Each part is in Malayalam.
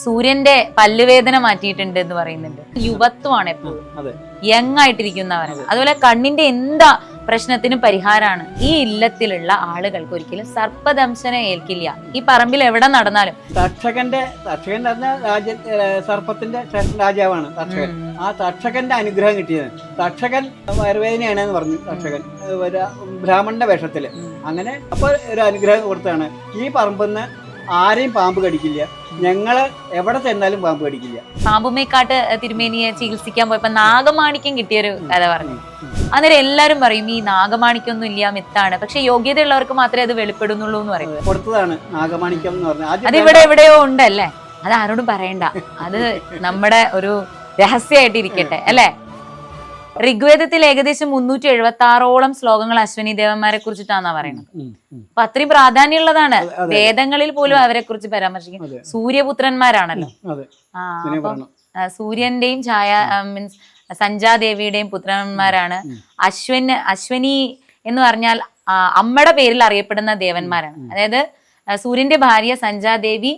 സൂര്യന്റെ പല്ലുവേദന മാറ്റിയിട്ടുണ്ട് എന്ന് പറയുന്നുണ്ട്. യുവത്വമാണ് എപ്പോഴും, യങ് ആയിട്ടിരിക്കുന്നവരാണ്. അതുപോലെ കണ്ണിന്റെ എന്താ പ്രശ്നത്തിനും പരിഹാരമാണ്. ഈ ഇല്ലത്തിലുള്ള ആളുകൾക്ക് ഒരിക്കലും സർപ്പദംശന ഏൽക്കില്ല. ഈ പറമ്പിൽ എവിടെ നടന്നാലും തക്ഷകൻ സർപ്പത്തിന്റെ രാജാവാണ് തക്ഷകൻ. ആ തക്ഷകന്റെ അനുഗ്രഹം കിട്ടിയത്. തക്ഷകൻ വയറുവേദനയാണെന്ന് പറഞ്ഞു. തക്ഷകൻ ബ്രാഹ്മണന്റെ വേഷത്തില്. അങ്ങനെ അപ്പൊ ഒരു അനുഗ്രഹം കൊടുത്താണ്, ഈ പറമ്പിന്ന് ആരെയും പാമ്പ് കടിക്കില്ല, ഞങ്ങള് എവിടെ ചെന്നാലും പാമ്പ് കടിക്കില്ല. പാമ്പുമേക്കാട്ട് തിരുമേനിയെ ചികിത്സിക്കാൻ പോയപ്പോ നാഗമാണിക്യം കിട്ടിയൊരു കഥ പറഞ്ഞു. അന്നേരം എല്ലാരും പറയും ഈ നാഗമാണിക്യൊന്നും ഇല്ല, മിത്താണ്. പക്ഷെ യോഗ്യതയുള്ളവർക്ക് മാത്രമേ അത് വെളിപ്പെടുന്നുള്ളൂ എന്ന് പറയും. കൊടുത്തതാണ് നാഗമാണിക്യം എന്ന് പറഞ്ഞാൽ. അത് ഇവിടെ എവിടെയോ ഉണ്ടല്ലേ, അത് ആരോടും പറയണ്ട, അത് നമ്മുടെ ഒരു രഹസ്യമായിട്ട് ഇരിക്കട്ടെ അല്ലെ. ഋഗ്വേദത്തിൽ ഏകദേശം 376ഓളം ശ്ലോകങ്ങൾ അശ്വനി ദേവന്മാരെ കുറിച്ചിട്ടാന്നാ പറയുന്നത്. അപ്പൊ അത്രയും പ്രാധാന്യമുള്ളതാണ്. വേദങ്ങളിൽ പോലും അവരെ കുറിച്ച് പരാമർശിക്കും. സൂര്യപുത്രന്മാരാണല്ലോ. അപ്പം സൂര്യന്റെയും മീൻസ് സഞ്ജാദേവിയുടെയും പുത്രന്മാരാണ്. അശ്വനി എന്ന് പറഞ്ഞാൽ അമ്മയുടെ പേരിൽ അറിയപ്പെടുന്ന ദേവന്മാരാണ്. അതായത് സൂര്യന്റെ ഭാര്യ സഞ്ജാദേവി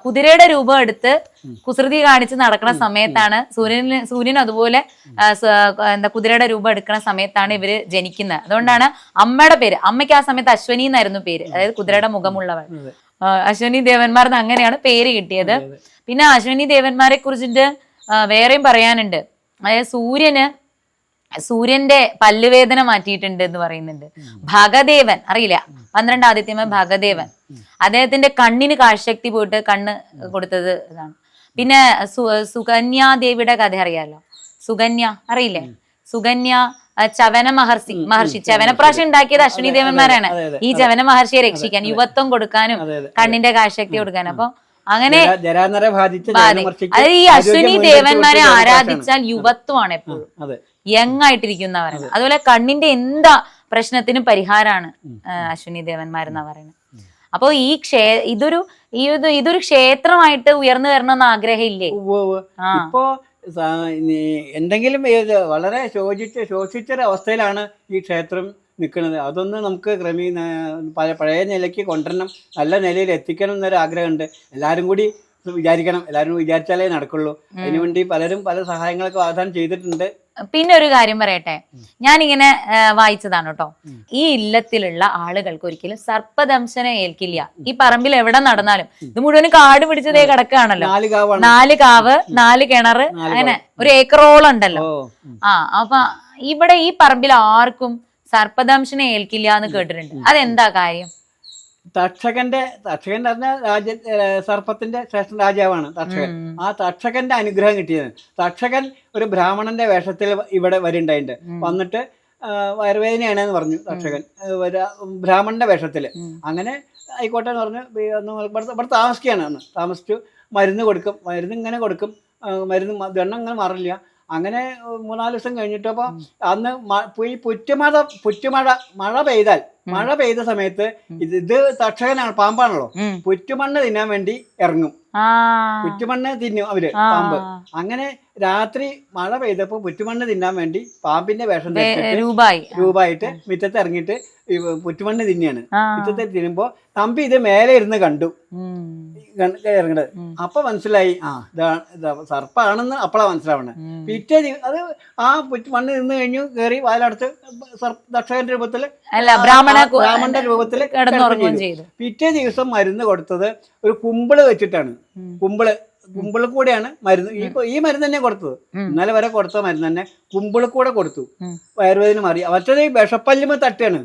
കുതിരയുടെ രൂപം എടുത്ത് കുസൃതി കാണിച്ച് നടക്കുന്ന സമയത്താണ് സൂര്യൻ അതുപോലെ കുതിരയുടെ രൂപം എടുക്കുന്ന സമയത്താണ് ഇവര് ജനിക്കുന്നത്. അതുകൊണ്ടാണ് അമ്മയുടെ പേര്, അമ്മയ്ക്ക് ആ സമയത്ത് അശ്വനി എന്നായിരുന്നു പേര്, അതായത് കുതിരയുടെ മുഖമുള്ളവൾ. അശ്വനി ദേവന്മാർ അങ്ങനെയാണ് പേര് കിട്ടിയത്. പിന്നെ അശ്വനി ദേവന്മാരെ കുറിച്ചിട്ട് വേറെയും പറയാനുണ്ട്. അതായത് സൂര്യന്റെ പല്ലുവേദന മാറ്റിയിട്ടുണ്ട് എന്ന് പറയുന്നുണ്ട്. ഭഗദേവൻ അറിയില്ല, 12 ആദിത്യന്മാർ ഭഗദേവൻ, അദ്ദേഹത്തിന്റെ കണ്ണിന് കാഴ്ചശക്തി പോയിട്ട് കണ്ണ് കൊടുത്തത് ഇതാണ്. പിന്നെ സുകന്യാദേവിയുടെ കഥ അറിയാലോ. സുകന്യ അറിയില്ലേ? സുകന്യ ചവന മഹർഷി ചവനപ്രാശം ഉണ്ടാക്കിയത് അശ്വനി ദേവന്മാരാണ്. ഈ ചവന മഹർഷിയെ രക്ഷിക്കാൻ, യുവത്വം കൊടുക്കാനും കണ്ണിന്റെ കാഴ്ചശക്തി കൊടുക്കാനും. അപ്പൊ അങ്ങനെ അതായത് ഈ അശ്വനി ദേവന്മാരെ ആരാധിച്ചാൽ യുവത്വമാണ് എപ്പോഴും, യങ് ആയിട്ടിരിക്കുന്നവരാണ്. അതുപോലെ കണ്ണിന്റെ എന്താ പ്രശ്നത്തിനും പരിഹാരമാണ് അശ്വനി ദേവന്മാരെന്നാ പറയുന്നത്. അപ്പൊ ഇതൊരു ക്ഷേത്രമായിട്ട് ഉയർന്നു വരണമെന്ന് ആഗ്രഹമില്ലേ? ഇപ്പോ എന്തെങ്കിലും വളരെ ശോഷിച്ചൊരവസ്ഥയിലാണ് ഈ ക്ഷേത്രം നിൽക്കുന്നത്. അതൊന്ന് നമുക്ക് പഴയ നിലയ്ക്ക് കൊണ്ടുവരണം, നല്ല നിലയിൽ എത്തിക്കണം എന്നൊരു ആഗ്രഹമുണ്ട്. എല്ലാവരും കൂടി വിചാരിക്കണം, എല്ലാവരും വിചാരിച്ചാലേ നടക്കുള്ളൂ. അതിനുവേണ്ടി പലരും പല സഹായങ്ങളൊക്കെ വാഗ്ദാനം ചെയ്തിട്ടുണ്ട്. പിന്നെ ഒരു കാര്യം പറയട്ടെ, ഞാനിങ്ങനെ വായിച്ചതാണ് കേട്ടോ. ഈ ഇല്ലത്തിലുള്ള ആളുകൾക്ക് ഒരിക്കലും സർപ്പദംശന ഏൽക്കില്ല. ഈ പറമ്പിൽ എവിടെ നടന്നാലും, ഇത് മുഴുവനും കാട് പിടിച്ചതേ കിടക്കുകയാണല്ലോ. 4 കാവ് 4 കിണറ്, അങ്ങനെ ഒരു ഏക്കറോളം ഉണ്ടല്ലോ. അപ്പൊ ഇവിടെ ഈ പറമ്പിൽ ആർക്കും സർപ്പദംശന ഏൽക്കില്ല എന്ന് കേട്ടിട്ടുണ്ട്. അതെന്താ കാര്യം? തക്ഷകൻ സർപ്പത്തിന്റെ ശ്രേഷ്ഠ രാജാവാണ് തക്ഷകൻ. ആ തക്ഷകന്റെ അനുഗ്രഹം കിട്ടിയത്. തക്ഷകൻ ഒരു ബ്രാഹ്മണന്റെ വേഷത്തിൽ ഇവിടെ വരുന്നുണ്ടായിട്ടുണ്ട്. വന്നിട്ട് വയറുവേദനയാണെന്ന് പറഞ്ഞു. തക്ഷകൻ ബ്രാഹ്മണന്റെ വേഷത്തില്. അങ്ങനെ ആയിക്കോട്ടെ എന്ന് പറഞ്ഞു. ഇവിടെ താമസിക്കുകയാണ്. അന്ന് താമസിച്ചു. മരുന്ന് കൊടുക്കും, മരുന്ന് ഇങ്ങനെ കൊടുക്കും, മരുന്ന് ദണ്ണം ഇങ്ങനെ മാറില്ല. അങ്ങനെ 3-4 ദിവസം കഴിഞ്ഞിട്ടപ്പോ അന്ന് ഈ മഴ പെയ്ത സമയത്ത് ഇത് തക്ഷകനാണ്, പാമ്പാണല്ലോ. പുറ്റുമണ്ണ് തിന്നാൻ വേണ്ടി ഇറങ്ങും. പുറ്റുമണ്ണ് തിന്നും അവര്, പാമ്പ്. അങ്ങനെ രാത്രി മഴ പെയ്തപ്പോ പുറ്റുമണ്ണ് തിന്നാൻ വേണ്ടി പാമ്പിന്റെ വേഷം രൂപമായിട്ട് മുറ്റത്ത് ഇറങ്ങിയിട്ട് പുറ്റുമണ്ണ് തിന്നെയാണ്. മുറ്റത്ത് തിന്നുമ്പോ തമ്പി ഇത് മേലെ ഇരുന്ന് കണ്ടു ഇറങ്ങണത്. അപ്പൊ മനസ്സിലായി സർപ്പാണെന്ന് അപ്പളാ മനസ്സിലാവണേ. പിറ്റേ അത് ആ മണ്ണ് നിന്ന് കഴിഞ്ഞു കയറി വാലടച്ച് ദക്ഷകന്റെ രൂപത്തില് ബ്രാഹ്മണന്റെ രൂപത്തില് പിറ്റേ ദിവസം മരുന്ന് കൊടുത്തത് ഒരു കുമ്പിള് വെച്ചിട്ടാണ്. കുമ്പിള് കൂടെയാണ് മരുന്ന്. ഈ മരുന്ന് തന്നെ കൊടുത്തത്. ഇന്നലെ വരെ കൊടുത്ത മരുന്ന് തന്നെ കുമ്പിള് കൂടെ കൊടുത്തു. വയറുവേദന മാറി. മറ്റേത് ഈ വിഷപ്പല്ലുമ തട്ടിയാണ്.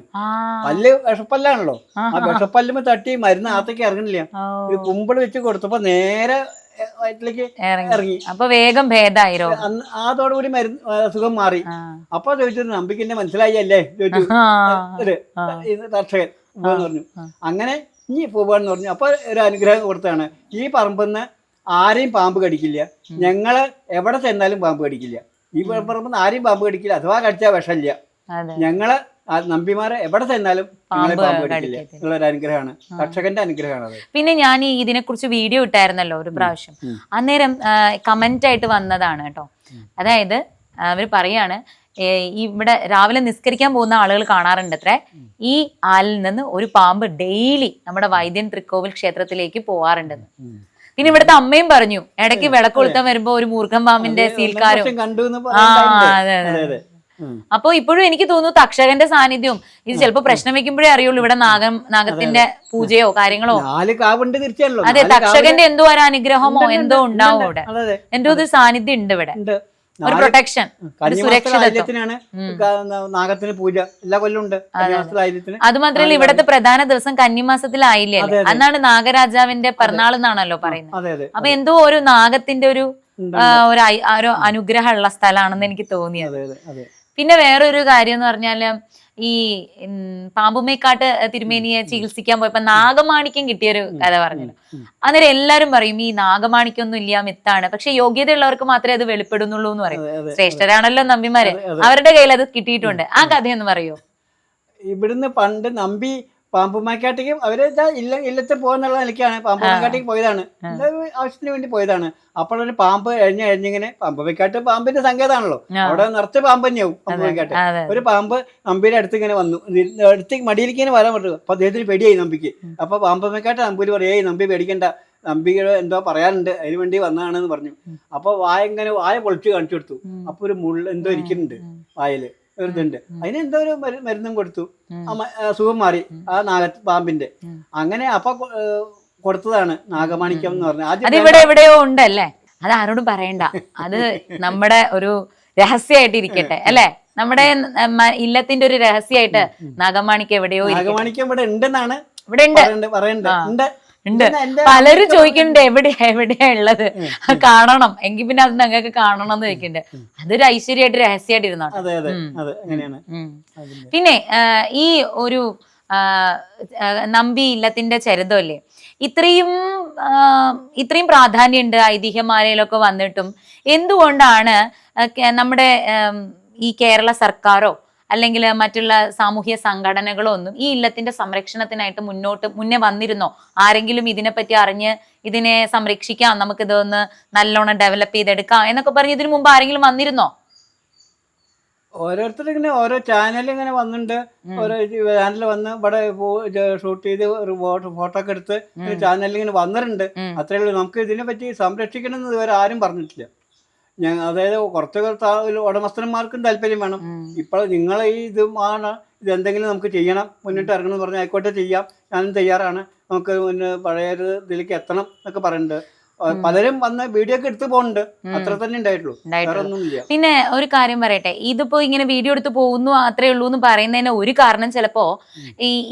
പല്ല് വിഷപ്പല്ലാണല്ലോ. ആ വിഷപ്പല്ലുമ തട്ടി മരുന്ന് അകത്തേക്ക് ഇറങ്ങണില്ല. ഒരു കുമ്പിള് വെച്ച് കൊടുത്തപ്പോ നേരെ വയറ്റിലേക്ക് ഇറങ്ങി. അപ്പൊ വേഗം ഭേദായിരോ. അതോടുകൂടി മരുന്ന് സുഖം മാറി. അപ്പൊ ചോദിച്ചത് നമ്പിക്ക് എന്നെ മനസ്സിലായി അല്ലേ ചോദിച്ചു തക്ഷകൻ പറഞ്ഞു. അങ്ങനെ ഇനി പോവാന്ന് പറഞ്ഞു. അപ്പൊ ഒരു അനുഗ്രഹം കൊടുത്താണ്, ഈ പറമ്പിന്ന് ആരെയും പാമ്പ് കടിക്കില്ല, ഞങ്ങള് എവിടെ ചെന്നാലും പാമ്പ് കടിക്കില്ല. ഈ പറമ്പിന്ന് ആരെയും പാമ്പ് കടിക്കില്ല, അഥവാ കടിച്ചാൽ വിഷമില്ല. ഞങ്ങള് നമ്പിമാരെ എവിടെ ചെന്നാലും പാമ്പ് കടിക്കില്ല എന്നുള്ളൊരു അനുഗ്രഹമാണ്, തക്ഷകന്റെ അനുഗ്രഹമാണ്. പിന്നെ ഞാൻ ഇതിനെ കുറിച്ച് വീഡിയോ ഇട്ടായിരുന്നല്ലോ ഒരു പ്രാവശ്യം. അന്നേരം കമന്റ് ആയിട്ട് വന്നതാണ് കേട്ടോ. അതായത് അവര് പറയാണ്, ഇവിടെ രാവിലെ നിസ്കരിക്കാൻ പോകുന്ന ആളുകൾ കാണാറുണ്ട് അത്രേ, ഈ ആലിൽ നിന്ന് ഒരു പാമ്പ് ഡെയിലി നമ്മുടെ വൈദ്യൻ തൃക്കോവിൽ ക്ഷേത്രത്തിലേക്ക് പോവാറുണ്ടെന്ന്. പിന്നെ ഇവിടുത്തെ അമ്മയും പറഞ്ഞു ഇടയ്ക്ക് വിളക്ക് കൊളുത്താൻ വരുമ്പോ ഒരു മൂർഖൻ പാമ്പിന്റെ സീൽക്കാരും. കണ്ടു അതെ അതെ. അപ്പൊ ഇപ്പോഴും എനിക്ക് തോന്നുന്നു തക്ഷകന്റെ സാന്നിധ്യവും ഇത് ചിലപ്പോ പ്രശ്നം വെക്കുമ്പോഴേ അറിയുള്ളൂ ഇവിടെ നാഗത്തിന്റെ പൂജയോ കാര്യങ്ങളോ. 4 കാവുണ്ട് തീർച്ചയാണല്ലോ. അതെ, തക്ഷകന്റെ എന്തോ ഒരു അനുഗ്രഹമോ എന്തോ ഉണ്ടാവും ഇവിടെ. എന്തോ ഒരു സാന്നിധ്യം ഉണ്ട് ഇവിടെ, ഒരു പ്രൊട്ടക്ഷൻ, സുരക്ഷിതത്വത്തിനാണ് നാഗത്തിന് പൂജ എല്ലാ കൊല്ലം ഉണ്ട്. അത് മാത്രമല്ല ഇവിടത്തെ പ്രധാന ദിവസം കന്നിമാസത്തിലായില്ലേ, അന്നാണ് നാഗരാജാവിന്റെ പിറന്നാൾ എന്നാണല്ലോ പറയുന്നത്. അപ്പൊ എന്തോ ഒരു നാഗത്തിന്റെ ഒരു അനുഗ്രഹമുള്ള സ്ഥലമാണെന്ന് എനിക്ക് തോന്നിയത്. പിന്നെ വേറൊരു കാര്യം എന്ന് പറഞ്ഞാല് ഈ പാമ്പുമേക്കാട്ട് തിരുമേനിയെ ചികിത്സിക്കാൻ പോയപ്പോ നാഗമാണിക്യം കിട്ടിയൊരു കഥ പറഞ്ഞല്ലോ. അന്നേരം എല്ലാരും പറയും ഈ നാഗമാണിക്യൊന്നും ഇല്ല, മിത്താണ്, പക്ഷെ യോഗ്യതയുള്ളവർക്ക് മാത്രമേ അത് വെളിപ്പെടുന്നുള്ളൂ എന്ന് പറയും. ശ്രേഷ്ഠരാണല്ലോ നമ്പിമാര്, അവരുടെ കയ്യിൽ അത് കിട്ടിയിട്ടുണ്ട്. ആ കഥയൊന്ന് പറയോ? ഇവിടുന്ന് പണ്ട് നമ്പി പാമ്പുമേക്കാട്ടേക്കും അവര് ഇല്ലത്ത് പോകുന്നുള്ള നിലയ്ക്കാണ് പാമ്പുമേക്കാട്ടേക്ക് പോയതാണ്, ആവശ്യത്തിന് വേണ്ടി പോയതാണ്. അപ്പോഴൊരു പാമ്പ് എഴിഞ്ഞിങ്ങനെ, പാമ്പുമേക്കാട്ട് പാമ്പിന്റെ സങ്കേതമാണല്ലോ, അവിടെ നിറച്ച് പാമ്പ് തന്നെയാവും പാമ്പുമേക്കാട്ട്. ഒരു പാമ്പ് നമ്പിയുടെ അടുത്ത് ഇങ്ങനെ വന്നു, അടുത്ത് മടിയിലേക്ക് ഇങ്ങനെ വരാൻ പറ്റും. അപ്പൊ അദ്ദേഹത്തിന് പേടിയായി നമ്പിക്ക്. അപ്പൊ പാമ്പുമേക്കാട്ട് നമ്പൂര് പറയേ നമ്പി പേടിക്കണ്ട, നമ്പിയുടെ എന്തോ പറയാനുണ്ട് അതിന് വേണ്ടി വന്നതാണെന്ന് പറഞ്ഞു. അപ്പൊ വായ പൊളിച്ച് കാണിച്ചു കൊടുത്തു. അപ്പൊ ഒരു മുള്ള എന്തോ ഇരിക്കുന്നുണ്ട് വായില്, ഇതുണ്ട്. അതിനെന്തോ ഒരു മരുന്നും കൊടുത്തു, അസുഖം മാറി ആ പാമ്പിന്റെ. അങ്ങനെ അപ്പൊ കൊടുത്തതാണ് നാഗമാണിക്യം എന്ന് പറഞ്ഞത്. അത് ഇവിടെ എവിടെയോ ഉണ്ടല്ലേ, അത് ആരോടും പറയണ്ട, അത് നമ്മുടെ ഒരു രഹസ്യമായിട്ട് ഇരിക്കട്ടെ അല്ലെ, നമ്മുടെ ഇല്ലത്തിന്റെ ഒരു രഹസ്യമായിട്ട് നാഗമാണിക്യം എവിടെയോ. നാഗമാണിക്യം ഇവിടെ ഉണ്ടെന്നാണ് ഇവിടെ ഉണ്ട്. പലരും ചോദിക്കുന്നുണ്ട് എവിടെയാ ഉള്ളത്, കാണണം എങ്കിൽ പിന്നെ അത് ഞങ്ങൾക്ക് കാണണം എന്ന് ചോദിക്കുന്നുണ്ട്. അതൊരു ഐശ്വര്യമായിട്ട് രഹസ്യമായിട്ട് ഇരുന്നോ. പിന്നെ ഈ ഒരു നമ്പി ഇല്ലത്തിന്റെ ചരിതമല്ലേ, ഇത്രയും പ്രാധാന്യമുണ്ട് ഐതിഹ്യമാലയിലൊക്കെ വന്നിട്ടും എന്തുകൊണ്ടാണ് നമ്മുടെ ഈ കേരള സർക്കാരോ അല്ലെങ്കിൽ മറ്റുള്ള സാമൂഹ്യ സംഘടനകളോ ഒന്നും ഈ ഇല്ലത്തിന്റെ സംരക്ഷണത്തിനായിട്ട് മുന്നേ വന്നിരുന്നോ? ആരെങ്കിലും ഇതിനെപ്പറ്റി അറിഞ്ഞ് ഇതിനെ സംരക്ഷിക്കാം, നമുക്കിതൊന്ന് നല്ലോണം ഡെവലപ്പ് ചെയ്തെടുക്കാം എന്നൊക്കെ പറഞ്ഞ് ഇതിനു മുമ്പ് ആരെങ്കിലും വന്നിരുന്നോ? ഓരോരുത്തർ ഇങ്ങനെ ഓരോ ചാനൽ ഇങ്ങനെ വന്നിട്ടുണ്ട്, ഓരോ ചാനൽ വന്ന് ഇവിടെ ഷൂട്ട് ചെയ്ത് ഫോട്ടോ ഒക്കെ എടുത്ത് ചാനലിൽ ഇങ്ങനെ വന്നിട്ടുണ്ട്. അത്രേ ഉള്ളൂ. നമുക്ക് ഇതിനെ പറ്റി സംരക്ഷിക്കണം എന്ന് ഇതുവരെ ആരും പറഞ്ഞിട്ടില്ല. അതായത് കുറച്ച് ഉടമസ്ഥന്മാർക്കും താല്പര്യം വേണം. ഇപ്പോൾ നിങ്ങൾ ഇതെന്തെങ്കിലും നമുക്ക് ചെയ്യണം, മുന്നിട്ട് ഇറങ്ങണം എന്ന് പറഞ്ഞാൽ ആയിക്കോട്ടെ ചെയ്യാം, ഞാനും തയ്യാറാണ്, നമുക്ക് പഴയൊരു ഇതിലേക്ക് എത്തണം എന്നൊക്കെ പറയുന്നുണ്ട്. പലരും വന്ന് വീഡിയോ ഒക്കെ എടുത്ത് പോകുന്നുണ്ട്, അത്ര തന്നെ ഉണ്ടായിട്ടുള്ളൂ, വേറെ ഒന്നുമില്ല. പിന്നെ ഒരു കാര്യം പറയട്ടെ, ഇതിപ്പോ ഇങ്ങനെ വീഡിയോ എടുത്ത് പോകുന്നു അത്രേ ഉള്ളൂ എന്ന് പറയുന്നതിന് ഒരു കാരണം ചിലപ്പോ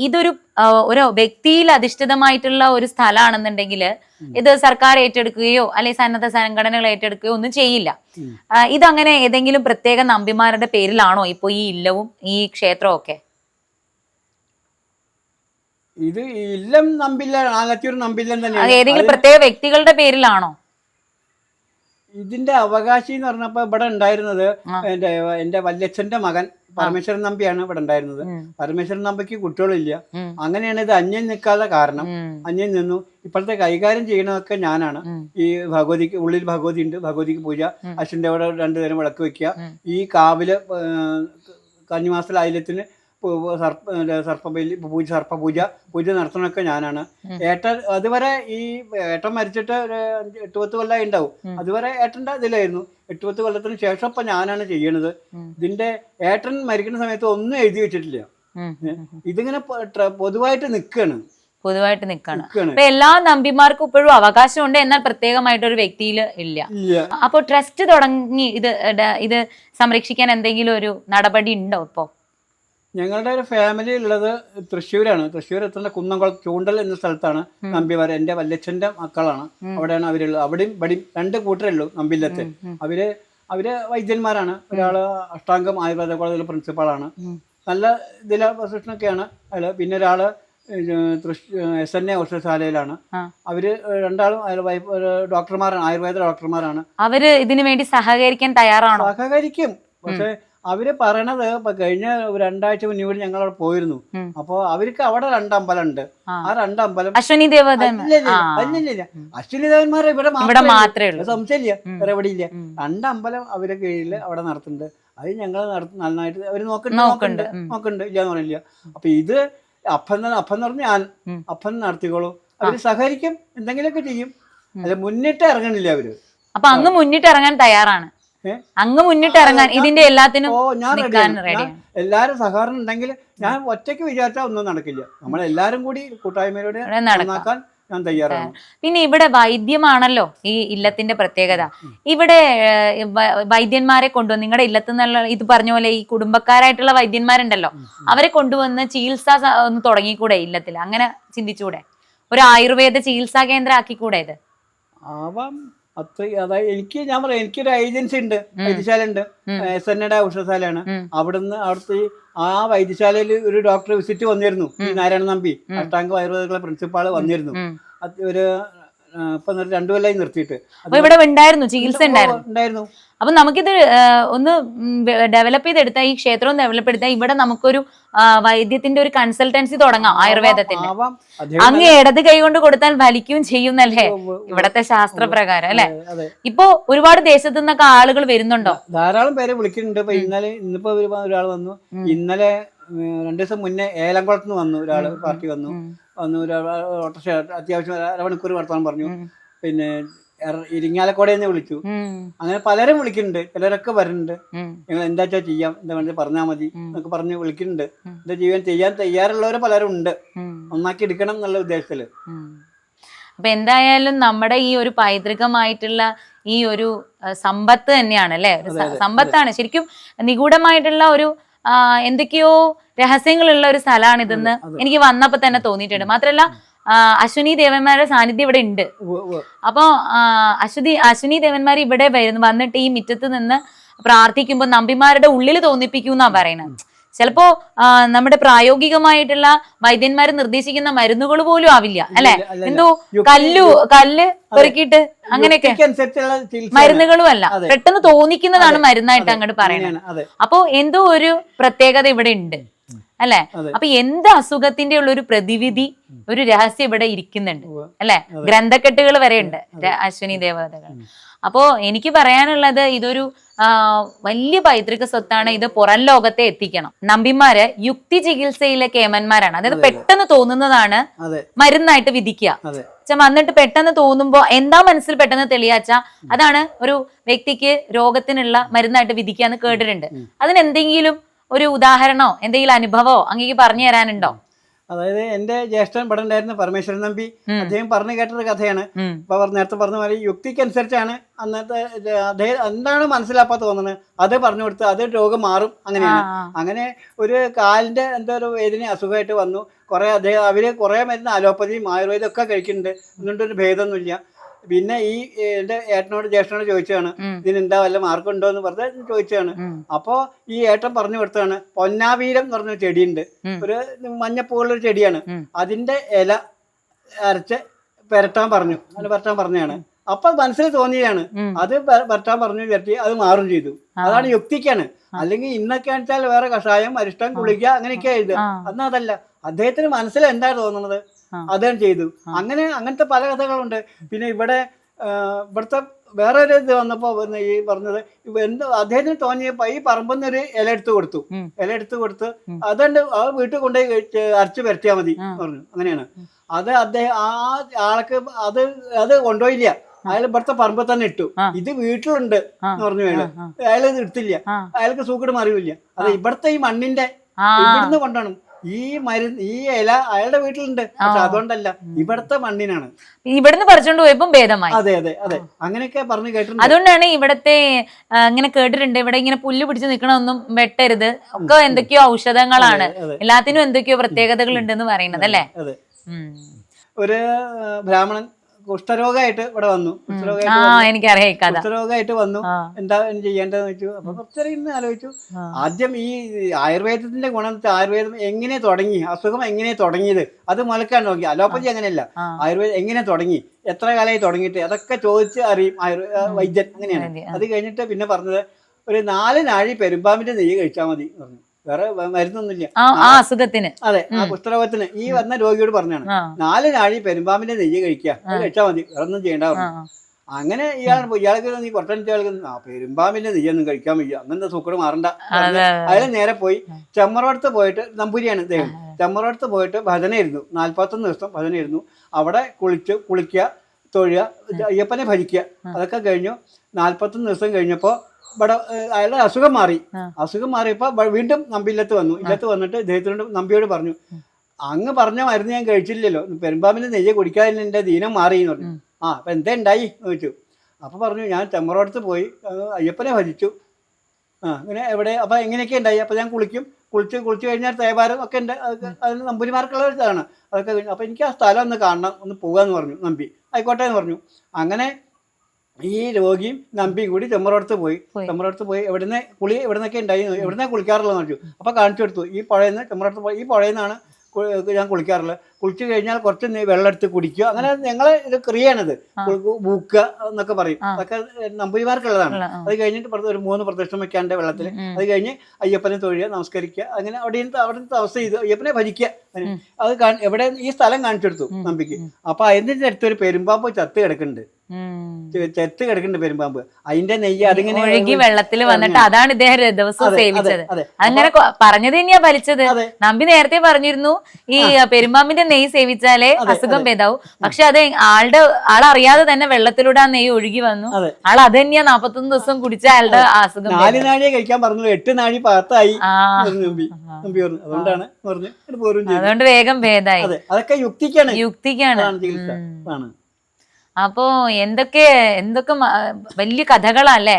ഇതൊരു വ്യക്തിയിൽ അധിഷ്ഠിതമായിട്ടുള്ള ഒരു സ്ഥലമാണെന്നുണ്ടെങ്കിൽ ഇത് സർക്കാർ ഏറ്റെടുക്കുകയോ അല്ലെങ്കിൽ സന്നദ്ധ സംഘടനകൾ ഏറ്റെടുക്കുകയോ ഒന്നും ചെയ്യില്ല. ഇതങ്ങനെ ഏതെങ്കിലും പ്രത്യേക നമ്പിമാരുടെ പേരിലാണോ ഇപ്പൊ ഈ ഇല്ലവും ഈ ക്ഷേത്രവും ഒക്കെ? ഇത് ഇല്ലം നമ്പില്ല, ആലത്തൂർ നമ്പില്ലം തന്നെയാണ്. ഏതെങ്കിലും പ്രത്യേക വ്യക്തികളുടെ പേരിലാണോ? ഇതിന്റെ അവകാശി എന്ന് പറഞ്ഞപ്പോ ഇവിടെ ഉണ്ടായിരുന്നത് എന്റെ വല്യച്ഛന്റെ മകൻ പരമേശ്വരൻ നമ്പിയാണ് ഇവിടെ ഉണ്ടായിരുന്നത്. പരമേശ്വരൻ നമ്പിക്ക് കുട്ടികളില്ല. അങ്ങനെയാണ് ഇത് അന്യം നിൽക്കാതെ കാരണം. അന്യം നിന്നു. ഇപ്പോഴത്തെ കൈകാര്യം ചെയ്യണതൊക്കെ ഞാനാണ്. ഈ ഭഗവതിക്ക് ഉള്ളിൽ ഭഗവതി ഉണ്ട്, ഭഗവതിക്ക് പൂജ, അച്ഛൻ്റെ അവിടെ 2 നേരം വിളക്ക് വെക്കുക, ഈ കാവില് കന്നിമാസത്തിലെ അയിലത്തിന് സർപ്പപൂജ നടത്തുന്നതൊക്കെ ഞാനാണ്. ഏട്ടൻ അതുവരെ ഈ ഏട്ടൻ മരിച്ചിട്ട് 8-10 കൊല്ലമായി ഉണ്ടാവും. അതുവരെ ഏട്ടൻ്റെ ഇതിലായിരുന്നു. 8-10 കൊല്ലത്തിന് ശേഷം ഇപ്പൊ ഞാനാണ് ചെയ്യണത്. ഇതിന്റെ ഏട്ടൻ മരിക്കുന്ന സമയത്ത് ഒന്നും എഴുതി വെച്ചിട്ടില്ല. ഇതിങ്ങനെ പൊതുവായിട്ട് നിൽക്കുകയാണ്. എല്ലാ നമ്പിമാർക്കും ഇപ്പോഴും അവകാശമുണ്ട്, എന്നാൽ പ്രത്യേകമായിട്ട് ഒരു വ്യക്തിയിൽ ഇല്ല. അപ്പൊ ട്രസ്റ്റ് തുടങ്ങി ഇത് സംരക്ഷിക്കാൻ എന്തെങ്കിലും ഒരു നടപടി ഉണ്ടോ ഇപ്പോ? ഞങ്ങളുടെ ഒരു ഫാമിലി ഉള്ളത് തൃശ്ശൂരാണ്. തൃശ്ശൂർ എത്തുന്ന കുന്നംകുളം ചൂണ്ടൽ എന്ന സ്ഥലത്താണ് നമ്പിമാർ. എൻ്റെ വല്യച്ഛൻ്റെ മക്കളാണ് അവിടെയാണ് അവരുള്ളത്. അവിടെയും ഇവിടെയും 2 കൂട്ടരുള്ളൂ നമ്പില്ലത്ത്. അവര് വൈദ്യന്മാരാണ്. ഒരാള് അഷ്ടാംഗം ആയുർവേദ കോളേജിലെ പ്രിൻസിപ്പാളാണ്, നല്ല ഇതിലെ പൊസിഷനൊക്കെയാണ് അതിൽ. പിന്നെ ഒരാള് SNA ഔഷധശാലയിലാണ്. അവര് 2 ഡോക്ടർമാരാണ്, ആയുർവേദ ഡോക്ടർമാരാണ്. അവര് ഇതിനു വേണ്ടി സഹകരിക്കാൻ തയ്യാറാണോ? സഹകരിക്കും. പക്ഷെ അവര് പറയണത് ഇപ്പൊ കഴിഞ്ഞ 2 ആഴ്ച മുന്നേ കൂടി ഞങ്ങൾ അവിടെ പോയിരുന്നു. അപ്പൊ അവർക്ക് അവിടെ 2 അമ്പലം ഉണ്ട്. ആ 2 അമ്പലം അശ്വിനി ദേവന്മാർ അശ്വിനി ദേവന്മാരെ ഇവിടെ മാത്രമേ ഉള്ളൂ, സംശയമില്ല, വേറെ എവിടെ ഇല്ല. 2 അമ്പലം അവരെ കീഴില് അവിടെ നടത്തുന്നുണ്ട്. അത് ഞങ്ങൾ നന്നായിട്ട് അവര് നോക്കുന്നുണ്ട്, ഇല്ലാന്ന് പറയില്ല. അപ്പൊ ഇത് അപ്പൻ പറഞ്ഞ് ഞാൻ അപ്പൻ നടത്തിക്കോളൂ. അവര് സഹകരിക്കും, എന്തെങ്കിലുമൊക്കെ ചെയ്യും. അല്ല മുന്നിട്ട് ഇറങ്ങണില്ല അവര്. അപ്പൊ അങ്ങ് മുന്നിട്ട് ഇറങ്ങാൻ തയ്യാറാണ്, അങ്ങ് മുന്നിട്ട് ഇറങ്ങാൻ ഇതിന്റെ എല്ലാത്തിനും എല്ലാരും സഹകരണം ഉണ്ടെങ്കിൽ ഞാൻ ഒറ്റയ്ക്ക് വിചാരിച്ചാൽ ഒന്നും നടക്കില്ല. നമ്മളെല്ലാരും കൂടി കൂട്ടായ്മയിലൂടെ നടക്കാൻ ഞാൻ തയ്യാറാണ്. പിന്നെ ഇവിടെ വൈദ്യമാണല്ലോ ഈ ഇല്ലത്തിന്റെ പ്രത്യേകത. ഇവിടെ വൈദ്യന്മാരെ കൊണ്ടുവന്ന് നിങ്ങളുടെ ഇല്ലത്ത് നിന്നുള്ള ഇത് പറഞ്ഞ പോലെ ഈ കുടുംബക്കാരായിട്ടുള്ള വൈദ്യന്മാരുണ്ടല്ലോ, അവരെ കൊണ്ടുവന്ന് ചികിത്സ ഒന്ന് തുടങ്ങിക്കൂടെ ഇല്ലത്തിൽ? അങ്ങനെ ചിന്തിച്ചുകൂടെ? ഒരു ആയുർവേദ ചികിത്സാ കേന്ദ്രം ആക്കിക്കൂടെ ഇത്? ആവാം. അതായത് ഞാൻ പറയാം, എനിക്കൊരു ഏജൻസി ഉണ്ട്, വൈദ്യശാല ഉണ്ട്, SNയുടെ ഔഷധശാലയാണ്. അവിടുത്തെ ആ വൈദ്യശാലയിൽ ഒരു ഡോക്ടർ വിസിറ്റ് വന്നിരുന്നു, ഈ നാരായണ നമ്പി, അഷ്ടാംഗ ആയുർവേദ പ്രിൻസിപ്പാള് വന്നിരുന്നു. ഒരു ഇപ്പൊ 2 കൊല്ലമായി നിർത്തിയിട്ട്. ഇവിടെ ഉണ്ടായിരുന്നു, ചികിത്സ ഉണ്ടായിരുന്നു. അപ്പൊ നമുക്കിത് ഒന്ന് ഡെവലപ്പ് ചെയ്തെടുത്താൽ, ഈ ക്ഷേത്രവും ഡെവലപ്പ് എടുത്താൽ ഇവിടെ നമുക്കൊരു വൈദ്യത്തിന്റെ ഒരു കൺസൾട്ടൻസി തുടങ്ങാം, ആയുർവേദത്തിന്റെ. അങ്ങ് ഇടത് കൈ കൊണ്ട് കൊടുത്താൽ വലിക്കുകയും ചെയ്യുന്നല്ലേ ഇവിടത്തെ ശാസ്ത്രപ്രകാരം, അല്ലെ? ഇപ്പൊ ഒരുപാട് ദേശത്തു നിന്നൊക്കെ ആളുകൾ വരുന്നുണ്ടോ? ധാരാളം പേരെ വിളിക്കുന്നുണ്ട്. ഇപ്പൊ ഇന്നിപ്പോ ഒരാൾ വന്നു, ഇന്നലെ 2 ദിവസം മുന്നേ ഏലംകുളത്ത് നിന്ന് വന്നു ഒരാള്, പാർട്ടി വന്നു ഒരാൾ ഓട്ടോറിക്ഷ അത്യാവശ്യം അരമണിക്കൂർ വർത്തമാനം പറഞ്ഞു. പിന്നെ ഇരിങ്ങാലക്കുടയിൽ നിന്ന് വിളിച്ചു. അങ്ങനെ പലരും വിളിക്കുന്നുണ്ട്, ചിലരൊക്കെ വരുന്നുണ്ട്. നിങ്ങൾ എന്താ ചെയ്യാം, എന്താ വേണ്ടത് പറഞ്ഞാൽ മതി എന്നൊക്കെ പറഞ്ഞ് വിളിക്കുന്നുണ്ട്. എന്താ ചെയ്യാൻ തയ്യാറുള്ളവരെ പലരും ഉണ്ട്, നന്നാക്കി എടുക്കണം എന്നുള്ള ഉദ്ദേശത്തില്. അപ്പൊ എന്തായാലും നമ്മുടെ ഈ ഒരു പൈതൃകമായിട്ടുള്ള ഈ ഒരു സമ്പത്ത് തന്നെയാണ്, അല്ലെ? സമ്പത്താണ് ശരിക്കും. നിഗൂഢമായിട്ടുള്ള ഒരു എന്തൊക്കെയോ രഹസ്യങ്ങളുള്ള ഒരു സ്ഥലമാണ് ഇതെന്ന് എനിക്ക് വന്നപ്പോ തന്നെ തോന്നിയിട്ടുണ്ട്. മാത്രല്ല അശ്വിനി ദേവന്മാരുടെ സാന്നിധ്യം ഇവിടെ ഉണ്ട്. അപ്പൊ അശ്വിനി ദേവന്മാർ ഇവിടെ വന്നിട്ട് ഈ മുറ്റത്ത് നിന്ന് പ്രാർത്ഥിക്കുമ്പോൾ നമ്പിമാരുടെ ഉള്ളിൽ തോന്നിപ്പിക്കൂന്നാ പറയുന്നത്. ചിലപ്പോ നമ്മുടെ പ്രായോഗികമായിട്ടുള്ള വൈദ്യന്മാര് നിർദ്ദേശിക്കുന്ന മരുന്നുകൾ പോലും ആവില്ല, അല്ലെ? എന്തോ കല്ല് പെറുക്കിയിട്ട് അങ്ങനെയൊക്കെ മരുന്നുകളും അല്ല, പെട്ടെന്ന് തോന്നിക്കുന്നതാണ് മരുന്നായിട്ട് അങ്ങോട്ട് പറയുന്നത്. അപ്പോ എന്തോ ഒരു പ്രത്യേകത ഇവിടെ ഉണ്ട്, അല്ലെ? അപ്പൊ എന്ത് അസുഖത്തിന്റെ ഉള്ള ഒരു പ്രതിവിധി, ഒരു രഹസ്യം ഇവിടെ ഇരിക്കുന്നുണ്ട്, അല്ലെ? ഗ്രന്ഥക്കെട്ടുകൾ വരെ ഉണ്ട് അശ്വിനി ദേവതകൾ. അപ്പോ എനിക്ക് പറയാനുള്ളത്, ഇതൊരു വലിയ പൈതൃക സ്വത്താണ്. ഇത് പുറം ലോകത്തെ എത്തിക്കണം. നമ്പിമാര് യുക്തി ചികിത്സയിലെ കേമന്മാരാണ്. അതായത് പെട്ടെന്ന് തോന്നുന്നതാണ് മരുന്നായിട്ട് വിധിക്കുക. വന്നിട്ട് പെട്ടെന്ന് തോന്നുമ്പോ എന്താ മനസ്സിൽ പെട്ടെന്ന് തെളിയാച്ചാ അതാണ് ഒരു വ്യക്തിക്ക് രോഗത്തിനുള്ള മരുന്നായിട്ട് വിധിക്കാന്ന് കേട്ടിട്ടുണ്ട്. അതിനെന്തെങ്കിലും ഒരു ഉദാഹരണോ എന്തെങ്കിലും അനുഭവമോ അങ്ങേക്ക് പറഞ്ഞു തരാനുണ്ടോ? അതായത് എന്റെ ജ്യേഷ്ഠൻ ഇവിടെ ഉണ്ടായിരുന്ന പരമേശ്വരൻ നമ്പി, അദ്ദേഹം പറഞ്ഞു കേട്ടൊരു കഥയാണ്. ഇപ്പൊ നേരത്തെ പറഞ്ഞ പോലെ യുക്തിക്കനുസരിച്ചാണ് അന്നത്തെ അദ്ദേഹം എന്താണ് മനസ്സിലാക്കാ തോന്നുന്നത് അത് പറഞ്ഞു കൊടുത്ത് അത് രോഗം മാറും. അങ്ങനെയാണ്. അങ്ങനെ ഒരു കാലിന്റെ എന്തോ ഒരു വേദന അസുഖമായിട്ട് വന്നു. അവര് കുറെ മരുന്ന് അലോപ്പതിയും ആയുർവേദം ഒക്കെ കഴിക്കുന്നുണ്ട്, എന്നിട്ടൊരു ഭേദമൊന്നുമില്ല. പിന്നെ ഈ എന്റെ ജ്യേഷ്ഠനോട് ചോദിച്ചതാണ്, ഇതിനെന്താ വല്ല മാർക്കം ഉണ്ടോ എന്ന് പറഞ്ഞ് ചോദിച്ചതാണ്. അപ്പോ ഈ ഏട്ടൻ പറഞ്ഞു കൊടുത്തതാണ്, പൊന്നാവീരം എന്ന് പറഞ്ഞ ചെടിയുണ്ട്, ഒരു മഞ്ഞപ്പൂവുള്ള ഒരു ചെടിയാണ്. അതിന്റെ ഇല അരച്ച് പെരട്ടാൻ പറഞ്ഞാണ്. അപ്പൊ മനസ്സിൽ തോന്നിയാണ്, അത് പെരട്ടാൻ പറഞ്ഞു വിരട്ടി, അത് മാറും ചെയ്തു. അതാണ് യുക്തിക്കാണ്. അല്ലെങ്കിൽ ഇന്നൊക്കെ വെച്ചാൽ വേറെ കഷായം, അരിഷ്ടം, കുളിക്കുക അങ്ങനെയൊക്കെ എഴുതുക. അന്ന് അതല്ല, അദ്ദേഹത്തിന് മനസ്സിൽ എന്താ തോന്നുന്നത് അദ്ദേഹം ചെയ്തു. അങ്ങനത്തെ പല കഥകളുണ്ട്. പിന്നെ ഇവിടുത്തെ വേറെ ഒരു ഇത് വന്നപ്പോ ഈ പറഞ്ഞത്, അദ്ദേഹത്തിന് തോന്നിയപ്പോ ഈ പറമ്പെന്നൊരു ഇല എടുത്തു കൊടുത്തു അതുകൊണ്ട് ആ വീട്ടിൽ കൊണ്ടുപോയി അരച്ചു പരത്തിയാൽ മതി പറഞ്ഞു. അങ്ങനെയാണ്. അത് അദ്ദേഹം ആ ആൾക്ക് അത് കൊണ്ടുപോയില്ല, അയാൾ ഇവിടുത്തെ പറമ്പിൽ തന്നെ ഇട്ടു. ഇത് വീട്ടിലുണ്ട് എന്ന് പറഞ്ഞു. അയാൾ ഇത് എടുത്തില്ല, അയാൾക്ക് സൂക്കട് മറിയില്ല. അത് ഇവിടുത്തെ ഈ മണ്ണിന്റെ ഇവിടുന്ന് കൊണ്ടാണ് ഈ ഇല അയാളുടെ വീട്ടിലുണ്ട്, പക്ഷെ അതുകൊണ്ടല്ല, ഇവിടുത്തെ മണ്ണിനാണ്. ഇവിടുന്ന് പറിച്ചോണ്ട് പോയപ്പോ ഭേദമായി. അതെ. അങ്ങനെയൊക്കെ പറഞ്ഞു കേട്ടിട്ടുണ്ട്. അതുകൊണ്ടാണ് ഇവിടത്തെ ഇങ്ങനെ കേട്ടിട്ടുണ്ട്, ഇവിടെ ഇങ്ങനെ പുല്ല് പിടിച്ച് നിൽക്കണമൊന്നും വെട്ടരുത്, ഒക്കെ എന്തൊക്കെയോ ഔഷധങ്ങളാണ്, എല്ലാത്തിനും എന്തൊക്കെയോ പ്രത്യേകതകൾ ഉണ്ടെന്ന് പറയുന്നത്, അല്ലേ? ഒരു ബ്രാഹ്മണൻ കുഷ്ഠരോഗമായിട്ട് ഇവിടെ വന്നു. കുഷ്ഠരോഗമായിട്ട് വന്നു. എന്താ ചെയ്യേണ്ടതെന്ന് വെച്ചു. അപ്പൊ കുറച്ചേരം ഇന്ന് ആലോചിച്ചു. ആദ്യം ഈ ആയുർവേദത്തിന്റെ ഗുണം, ആയുർവേദം എങ്ങനെ തുടങ്ങി, അസുഖം എങ്ങനെ തുടങ്ങിയത് അത് മുലക്കാൻ നോക്കി. അലോപ്പതി അങ്ങനെയല്ല, ആയുർവേദം എങ്ങനെ തുടങ്ങി, എത്ര കാലമായി തുടങ്ങിയിട്ട്, അതൊക്കെ ചോദിച്ച് അറിയും വൈദ്യൻ. അങ്ങനെയാണ്. അത് കഴിഞ്ഞിട്ട് പിന്നെ പറഞ്ഞത്, ഒരു 4 നാഴി പെരുമ്പാമ്പിന്റെ നെയ്യ് കഴിച്ചാൽ മതി പറഞ്ഞു. വേറെ മരുന്നൊന്നുമില്ല അസുഖത്തിന്. അതെ, ആ കുഷ്ഠരോഗത്തിന്. ഈ വന്ന രോഗിയോട് പറഞ്ഞാണ്, 4 നാഴി പെരുമ്പാമ്പിന്റെ നെയ്യ് കഴിക്കുക, കഴിച്ചാൽ മതി, വേറെ ഒന്നും ചെയ്യേണ്ട പറഞ്ഞു. അങ്ങനെ ഇയാൾക്ക് നീ കുറച്ചെടുത്ത് പെരുമ്പാമ്പിന്റെ നെയ്യൊന്നും കഴിക്കാൻ വയ്യ, അങ്ങനത്തെ സൂക്കട് മാറണ്ട. അയാൾ നേരെ പോയി ചെമ്മറോടത്ത് പോയിട്ട്, നമ്പൂരിയാണ് അദ്ദേഹം, ചെമ്മറോടത്ത് പോയിട്ട് ഭജനയായിരുന്നു. 41 ദിവസം ഭജനയായിരുന്നു. അവിടെ കുളിക്കുക, തൊഴുക, അയ്യപ്പനെ ഭജിക്കുക. അതൊക്കെ കഴിഞ്ഞു. 41 ദിവസം കഴിഞ്ഞപ്പോൾ ഇവിടെ അയാളുടെ അസുഖം മാറിയപ്പോൾ വീണ്ടും നമ്പില്ലത്ത് വന്നു. ഇല്ലത്ത് വന്നിട്ട് ഇദ്ദേഹത്തിനോട് നമ്പിയോട് പറഞ്ഞു, അങ്ങ് പറഞ്ഞ മരുന്ന് ഞാൻ കഴിച്ചില്ലല്ലോ, പെരുമ്പാമ്പിന്റെ നെയ്യ് കുടിക്കാതെ എൻ്റെ ദീനം മാറി എന്ന് പറഞ്ഞു. അപ്പം എന്താ ഉണ്ടായി എന്ന് ചോദിച്ചു. അപ്പോൾ പറഞ്ഞു, ഞാൻ ചെമ്മറോടത്ത് പോയി അയ്യപ്പനെ ഭജിച്ചു. അങ്ങനെ എവിടെ അപ്പം എങ്ങനെയൊക്കെ ഉണ്ടായി. അപ്പം ഞാൻ കുളിച്ച് കഴിഞ്ഞാൽ തേവാരം ഒക്കെ ഉണ്ട്, അതിന് നമ്പൂരിമാർക്കുള്ള ഒരു ഇതാണ്. അതൊക്കെ കഴിഞ്ഞു. അപ്പം എനിക്ക് ആ സ്ഥലം ഒന്ന് കാണണം, ഒന്ന് പോകാമെന്ന് പറഞ്ഞു നമ്പി. ആയിക്കോട്ടെ എന്ന് പറഞ്ഞു. അങ്ങനെ ഈ രോഗിയും നമ്പിയും കൂടി ചെമ്മറോടത്ത് പോയി എവിടുന്നൊക്കെ ഉണ്ടായി, എവിടുന്നേ കുളിക്കാറുള്ളതെന്ന് പറഞ്ഞു. അപ്പോൾ കാണിച്ചു കൊടുത്തു, ഈ പുഴയിൽ ചെമ്മറോടത്ത് പോയി ഈ പുഴയിൽ നിന്നാണ് ഞാൻ കുളിക്കാറുള്ളത്. കുളിച്ചു കഴിഞ്ഞാൽ കുറച്ച് വെള്ളം എടുത്ത് കുടിക്കുക. അങ്ങനെ ഞങ്ങൾ ഇത് ക്രിയാണിത്, ബൂക്കുക എന്നൊക്കെ പറയും. അതൊക്കെ നമ്പൂരിമാർക്കുള്ളതാണ്. അത് കഴിഞ്ഞിട്ട് ഒരു 3 പ്രദക്ഷിണം വെക്കാണ്ട് വെള്ളത്തിൽ. അത് കഴിഞ്ഞ് അയ്യപ്പനെ തൊഴുക, നമസ്കരിക്കുക. അങ്ങനെ അവിടുത്തെ അവസ്ഥ ചെയ്ത് അയ്യപ്പനെ ഭജിക്കുക. അത് എവിടെ ഈ സ്ഥലം കാണിച്ചു കൊടുത്തു നമ്പിക്ക്. അപ്പൊ അതിന്റെ അടുത്തൊരു പെരുമ്പാമ്പ് ചത്ത് കിടക്കുന്നുണ്ട് പെരുമ്പാമ്പ്. അതിന്റെ നെയ്യ് അതിങ്ങനെ ഒഴുകി വെള്ളത്തിൽ വന്നിട്ട് അതാണ് ഇദ്ദേഹം ദിവസം സേവിച്ചത്. അങ്ങനെ പറഞ്ഞത് തന്നെയാ ഫലിച്ചത്. നമ്പി നേരത്തെ പറഞ്ഞിരുന്നു ഈ പെരുമ്പാമ്പിന്റെ നെയ്യ് സേവിച്ചാലേ അസുഖം ഭേദാവും. പക്ഷെ അത് ആളറിയാതെ തന്നെ വെള്ളത്തിലൂടെ ആ നെയ്യ് ഒഴുകി വന്നു. ആൾ അത് തന്നെയാ 41 ദിവസം കുടിച്ച ആളുടെ അസുഖം. 4 നാഴിയെ കഴിക്കാൻ പറഞ്ഞു, 8 നാഴി പാത്തായി. അതുകൊണ്ട് വേഗം ഭേദായി. അതൊക്കെ യുക്തിക്കാണ്. അപ്പോ എന്തൊക്കെ വലിയ കഥകളല്ലേ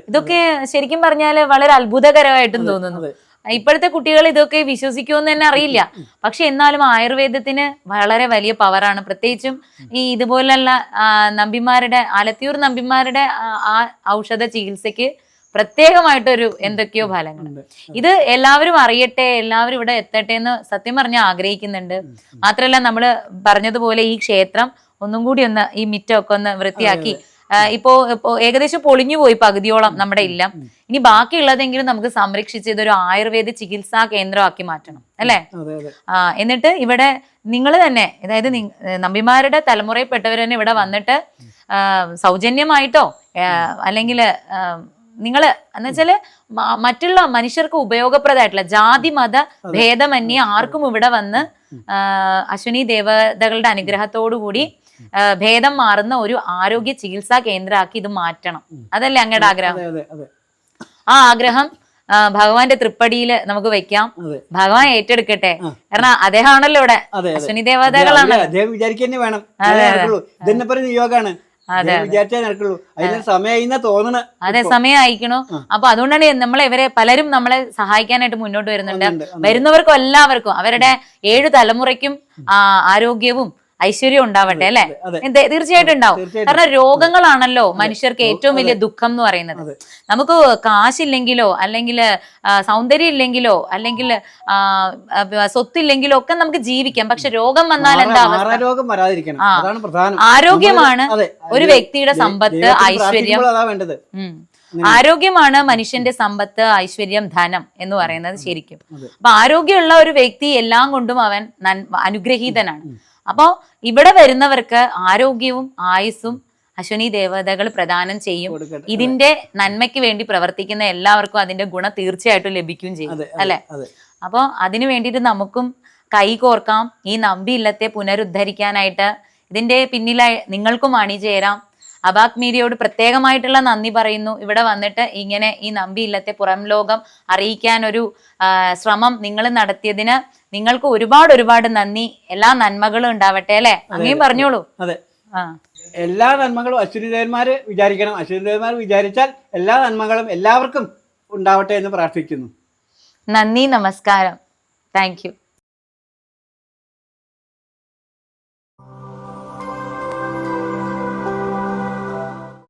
ഇതൊക്കെ. ശരിക്കും പറഞ്ഞാല് വളരെ അത്ഭുതകരമായിട്ടും തോന്നുന്നു. ഇപ്പോഴത്തെ കുട്ടികൾ ഇതൊക്കെ വിശ്വസിക്കുമെന്ന് തന്നെ അറിയില്ല. പക്ഷെ എന്നാലും ആയുർവേദത്തിന് വളരെ വലിയ പവറാണ്. പ്രത്യേകിച്ചും ഈ ഇതുപോലുള്ള നമ്പിമാരുടെ, ആലത്തിയൂർ നമ്പിമാരുടെ ആ ഔഷധ ചികിത്സയ്ക്ക് പ്രത്യേകമായിട്ടൊരു എന്തൊക്കെയോ ഫലങ്ങളുണ്ട്. ഇത് എല്ലാവരും അറിയട്ടെ, എല്ലാവരും ഇവിടെ എത്തട്ടെ എന്ന് സത്യം പറഞ്ഞാൽ ആഗ്രഹിക്കുന്നുണ്ട്. മാത്രമല്ല നമ്മള് പറഞ്ഞതുപോലെ ഈ ക്ഷേത്രം ഒന്നും കൂടി ഒന്ന് ഈ മിറ്റമൊക്കെ ഒന്ന് വൃത്തിയാക്കി, ഇപ്പോ ഏകദേശം പൊളിഞ്ഞു പോയി പകുതിയോളം നമ്മുടെ ഇല്ലം. ഇനി ബാക്കിയുള്ളതെങ്കിലും നമുക്ക് സംരക്ഷിച്ച് ഇതൊരു ആയുർവേദ ചികിത്സാ കേന്ദ്രമാക്കി മാറ്റണം അല്ലേ? എന്നിട്ട് ഇവിടെ നിങ്ങൾ തന്നെ, അതായത് നമ്പിമാരുടെ തലമുറയിൽപ്പെട്ടവർ തന്നെ ഇവിടെ വന്നിട്ട് സൗജന്യമായിട്ടോ അല്ലെങ്കിൽ നിങ്ങള് എന്നുവെച്ചാല് മറ്റുള്ള മനുഷ്യർക്ക് ഉപയോഗപ്രദമായിട്ടുള്ള ജാതി മത ഭേദമന്യേ ആർക്കും ഇവിടെ വന്ന് അശ്വിനി ദേവതകളുടെ അനുഗ്രഹത്തോടു കൂടി ഭേദം മാറുന്ന ഒരു ആരോഗ്യ ചികിത്സാ കേന്ദ്രമാക്കി ഇത് മാറ്റണം. അതല്ലേ അങ്ങയുടെ ആഗ്രഹം? ആ ആഗ്രഹം ഭഗവാന്റെ തൃപ്പടിയിൽ നമുക്ക് വെക്കാം. ഭഗവാൻ ഏറ്റെടുക്കട്ടെ. കാരണം അദ്ദേഹമാണല്ലോ ഇവിടെ, അശ്വിനി ദേവതകളാണ്. അതെ, സമയം അയക്കണു. അപ്പൊ അതുകൊണ്ടാണ് നമ്മൾ ഇവരെ പലരും നമ്മളെ സഹായിക്കാനായിട്ട് മുന്നോട്ട് വരുന്നുണ്ട്. വരുന്നവർക്കും എല്ലാവർക്കും അവരുടെ 7 തലമുറയ്ക്കും ആരോഗ്യവും ഐശ്വര്യം ഉണ്ടാവട്ടെ അല്ലെ? തീർച്ചയായിട്ടും ഉണ്ടാവും. കാരണം രോഗങ്ങളാണല്ലോ മനുഷ്യർക്ക് ഏറ്റവും വലിയ ദുഃഖം എന്ന് പറയുന്നത്. നമുക്ക് കാശില്ലെങ്കിലോ അല്ലെങ്കിൽ സൗന്ദര്യം ഇല്ലെങ്കിലോ അല്ലെങ്കിൽ സ്വത്തില്ലെങ്കിലോ ഒക്കെ നമുക്ക് ജീവിക്കാം. പക്ഷെ രോഗം വന്നാൽ എന്താ അവസ്ഥ? ആരോഗ്യമാണ് ഒരു വ്യക്തിയുടെ സമ്പത്ത്, ഐശ്വര്യം. ആരോഗ്യമാണ് മനുഷ്യന്റെ സമ്പത്ത്, ഐശ്വര്യം, ധനം എന്ന് പറയുന്നത് ശരിക്കും. അപ്പൊ ആരോഗ്യമുള്ള ഒരു വ്യക്തി എല്ലാം കൊണ്ടും അവൻ അനുഗ്രഹീതനാണ്. അപ്പോ ഇവിടെ വരുന്നവർക്ക് ആരോഗ്യവും ആയുസ്സും അശ്വിനി ദേവതകൾ പ്രദാനം ചെയ്യും. ഇതിന്റെ നന്മയ്ക്ക് വേണ്ടി പ്രവർത്തിക്കുന്ന എല്ലാവർക്കും അതിന്റെ ഗുണം തീർച്ചയായിട്ടും ലഭിക്കുകയും ചെയ്യും അല്ലെ? അപ്പൊ അതിനു വേണ്ടിയിട്ട് നമുക്കും കൈകോർക്കാം. ഈ നമ്പി ഇല്ലത്തെ പുനരുദ്ധരിക്കാനായിട്ട് ഇതിന്റെ പിന്നിലായി നിങ്ങൾക്കും അണിചേരാം. അബാക് മീഡിയയോട് പ്രത്യേകമായിട്ടുള്ള നന്ദി പറയുന്നു. ഇവിടെ വന്നിട്ട് ഇങ്ങനെ ഈ നമ്പി ഇല്ലത്തെ പുറം ലോകം അറിയിക്കാൻ ഒരു ശ്രമം നിങ്ങൾ നടത്തിയതിന് നിങ്ങൾക്ക് ഒരുപാട് നന്ദി. എല്ലാ നന്മകളും ഉണ്ടാവട്ടെ അല്ലെ? അങ്ങനെയും പറഞ്ഞോളൂ. അതെ, എല്ലാ നന്മകളും അശ്വിനി ദേവന്മാര് വിചാരിക്കണം. അശ്വിനി ദേവന്മാർ വിചാരിച്ചാൽ എല്ലാ നന്മകളും എല്ലാവർക്കും ഉണ്ടാവട്ടെ എന്ന് പ്രാർത്ഥിക്കുന്നു. നന്ദി, നമസ്കാരം. Thank you.